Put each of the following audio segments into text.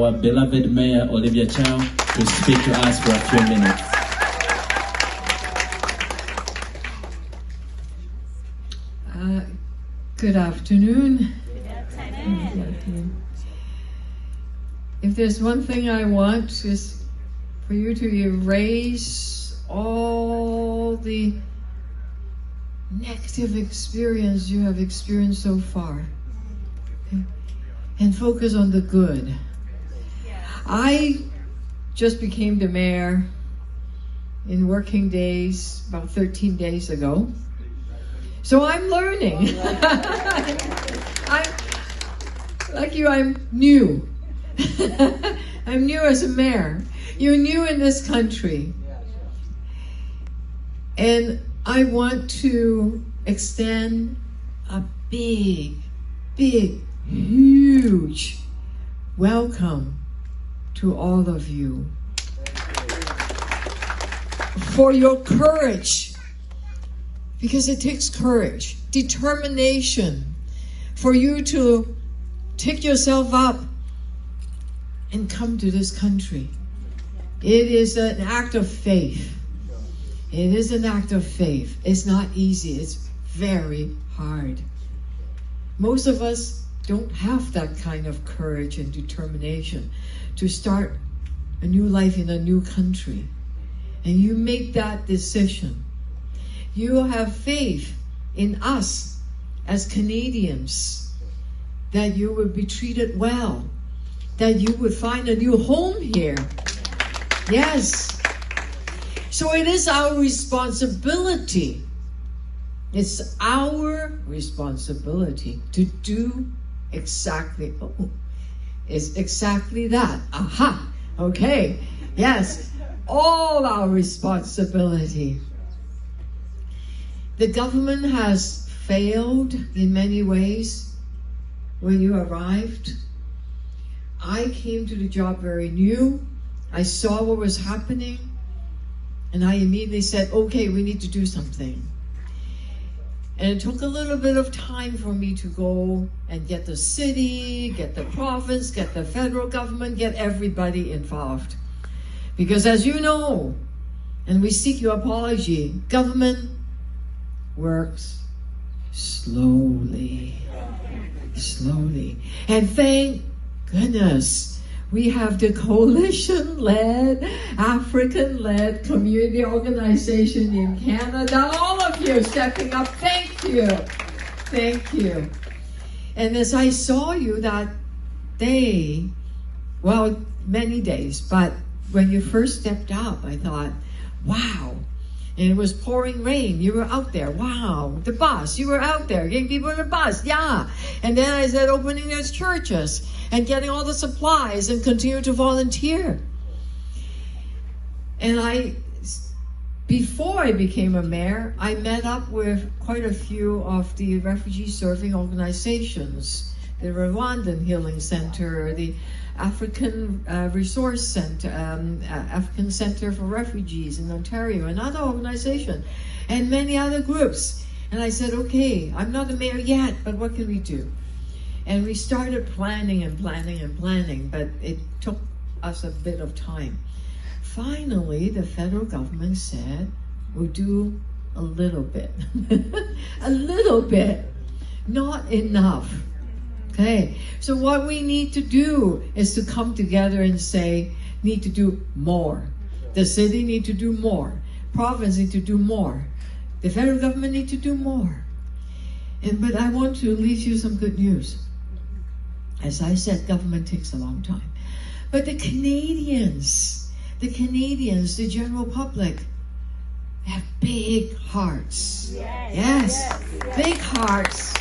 our beloved Mayor Olivia Chow to speak to us for a few minutes. Good afternoon. Good afternoon. If there's one thing I want is for you to erase all the negative experience you have experienced so far, okay? And focus on the good. I just became the mayor in working days about 13 days ago. So I'm learning. Like you, I'm new. I'm new as a mayor. You're new in this country. And I want to extend a big, huge welcome to all of you for your courage. Because it takes courage, determination for you to take yourself up and come to this country. It is an act of faith. It is an act of faith. It's not easy. It's very hard. Most of us don't have that kind of courage and determination to start a new life in a new country. And you make that decision. You have faith in us as Canadians, that you would be treated well, that you would find a new home here. Yes. So it is our responsibility. It's our responsibility to do exactly, it's exactly that. Aha. Okay. Yes. All our responsibility. The government has failed in many ways when you arrived. I came to the job very new. I saw what was happening, and I immediately said, okay, we need to do something. And it took a little bit of time for me to go and get the city, get the province, get the federal government, get everybody involved. Because as you know, and we seek your apology, government works slowly. And thank goodness we have the coalition-led, African-led community organization in Canada. All of you stepping up. Thank you. And as I saw you that day, well, many days, but when you first stepped up, I thought, wow. And it was pouring rain. You were out there. Wow. The bus. You were out there getting people in the bus. Yeah. And then I said opening those churches and getting all the supplies and continue to volunteer. And before I became a mayor, I met up with quite a few of the refugee serving organizations. The Rwandan Healing Center, the African Resource Center, African Center for Refugees in Ontario, another organization, and many other groups. And I said, okay, I'm not the mayor yet, but what can we do? And we started planning, but it took us a bit of time. Finally, the federal government said, we'll do a little bit. A little bit, not enough. Okay, so what we need to do is to come together and say, need to do more. The city need to do more. Province need to do more. The federal government need to do more. But I want to leave you some good news. As I said, government takes a long time. But the Canadians, the general public, have big hearts. Yes. Big hearts.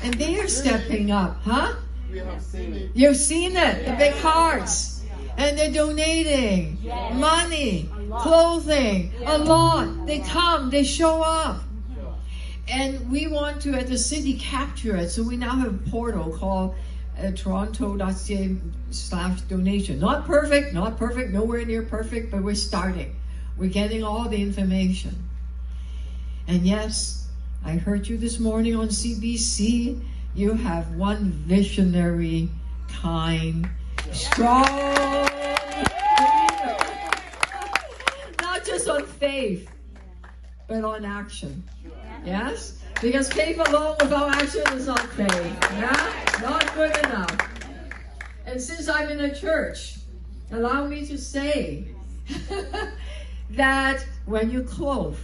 And they are stepping up, huh? We have seen it. You've seen it, the big hearts. And they're donating money, clothing, a lot. They come, they show up. And we want to, at the city, capture it. So we now have a portal called toronto.ca/donation. Not perfect, nowhere near perfect, but we're starting. We're getting all the information. And yes, I heard you this morning on CBC. You have one visionary, kind, Strong believer. Not just on faith, but on action. Yes? Because faith alone without action is not faith. Yeah? Not good enough. And since I'm in a church, allow me to say that when you clothe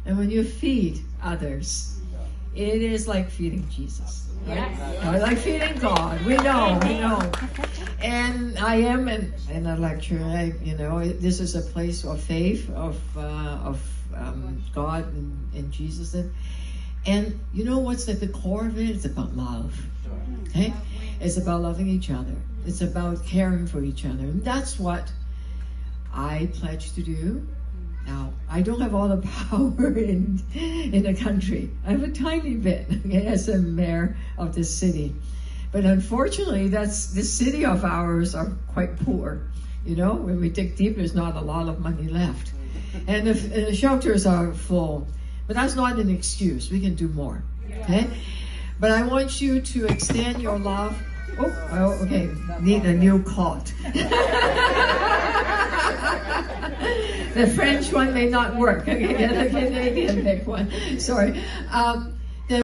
and when you feed others, it is like feeding Jesus. Yes. Like feeding God. We know. And I am in a lecture. This is a place of faith, of God and Jesus. And you know what's at the core of it? It's about love. Okay? It's about loving each other. It's about caring for each other. And that's what I pledge to do. Now, I don't have all the power in the country. I have a tiny bit, okay, as a mayor of this city. But unfortunately, this city of ours are quite poor. When we dig deep, there's not a lot of money left. And the shelters are full. But that's not an excuse. We can do more. Okay? But I want you to extend your love. Oh, okay. Need a new cot. The French one may not work. Okay, get a big one. Sorry.